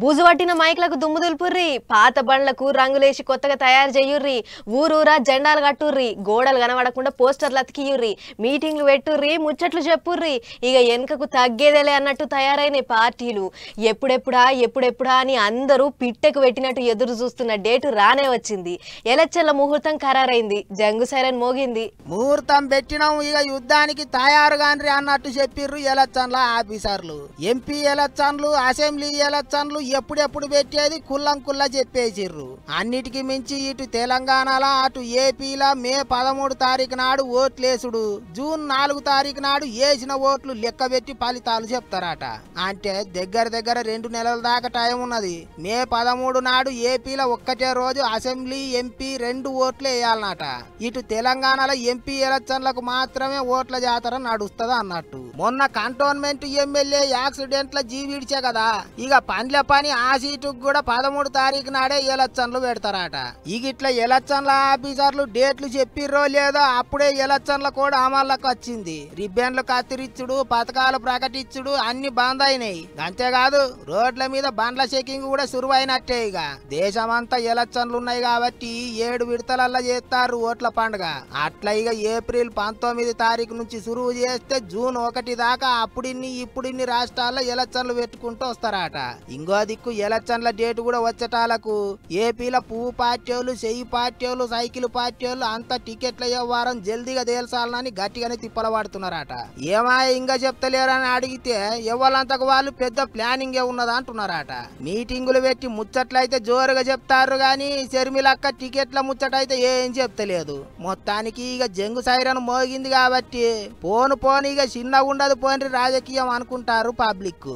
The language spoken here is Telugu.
బూజువట్టిన మైక్లకు దుమ్ము దులుపుర్రి, పాత బండ్లకు రంగులేసి కొత్తగా తయారు చేయుర్రి, ఊరూరా జెండాలు కట్టుర్రి, గోడలు కనబడకుండా పోస్టర్లు అతికియుర్రి, మీటింగ్లు పెట్టుర్రి, ముచ్చట్లు చెప్పుర్రి. ఇక వెనుకకు తగ్గేదేలే అన్నట్టు తయారైన పార్టీలు. ఎప్పుడెప్పుడా అని అందరూ పిట్టెకు పెట్టినట్టు ఎదురు చూస్తున్న డేటు రానే వచ్చింది. ఎలక్షన్ల ముహూర్తం ఖరారైంది, జంగు సైరన్ మోగింది. ముహూర్తం పెట్టినాం, ఇక యుద్ధానికి తయారుగాండ్రి అన్నట్టు చెప్పిర్రు ఎలక్షన్ల ఆఫీసర్లు. ఎంపీ ఎలక్షన్లు, అసెంబ్లీ ఎలక్షన్లు ఎప్పుడెప్పుడు పెట్టేది కుల్లా చెప్పేసిర్రు. అన్నిటికీ మించి ఇటు తెలంగాణలో అటు ఏపీలో మే 13 తారీఖు నాడు ఓట్లేసుడు, జూన్ 4 తారీఖు నాడు వేసిన ఓట్లు లెక్కబెట్టి ఫలితాలు చెప్తారట. అంటే దగ్గర 2 నెలల దాకా టైం ఉన్నది. మే 13 నాడు ఏపీలో ఒక్కటే రోజు అసెంబ్లీ ఎంపీ 2 ఓట్లు వేయాలన్నట. ఇటు తెలంగాణలో ఎంపీ ఎలక్షన్లకు మాత్రమే ఓట్ల జాతర నడుస్తుంది అన్నట్టు. మొన్న కంటోన్మెంట్ ఎమ్మెల్యే యాక్సిడెంట్ల జీవిడిచే కదా, ఇక పండ్ల పని ఆ సీటుకు కూడా 13 తారీఖు నాడే ఎలక్షన్లు పెడతారట. ఇక ఇట్లా ఎలక్షన్ల ఆఫీసర్లు డేట్లు చెప్పిర్రో లేదో అప్పుడే ఎలక్షన్ల కూడా అమల్లోకి వచ్చింది. రిబ్బన్లు కత్తిరిచ్చుడు, పథకాలు ప్రకటించుడు అన్ని బంద్ అయినాయి. అంతేకాదు రోడ్ల మీద బండ్ల చెకింగ్ కూడా సురువైనట్టే. ఇక దేశమంతా ఎలక్షన్లు ఉన్నాయి కాబట్టి 7 విడతలల్లా చేస్తారు ఓట్ల పండుగ. అట్లా ఇక ఏప్రిల్ 19 తారీఖు నుంచి సురువు చేస్తే జూన్ 1 దాకా ఇప్పుడిన్ని రాష్ట్రాల్లో ఎలక్షన్లు పెట్టుకుంటూ వస్తారట. ఇంకో దిక్కు ఎలక్షన్ల డేటు కూడా వచ్చేటాలకు ఏపీలో పువ్వు పార్టీలు, చెయ్యి పార్టీలు, సైకిల్ పార్టీలు అంతా టికెట్ల వ్యవహారం జల్దీగా తేల్చాలని గట్టిగానే తిప్పల పడుతున్నారట. ఏమాయ ఇంకా చెప్తలేరని అడిగితే ఎవరంతకు వాళ్ళు పెద్ద ప్లానింగే ఉన్నదా అంటున్నారట. మీటింగులు పెట్టి ముచ్చట్లయితే జోరుగా చెప్తారు గాని షర్మిలక్క టికెట్ల ముచ్చటైతే ఏం చెప్తలేదు. మొత్తానికి ఇక జంగు సైరన్ మోగింది కాబట్టి పోను ఇక చిన్నగా ఉండదు పోని రాజకీయం అనుకుంటారు పబ్లిక్.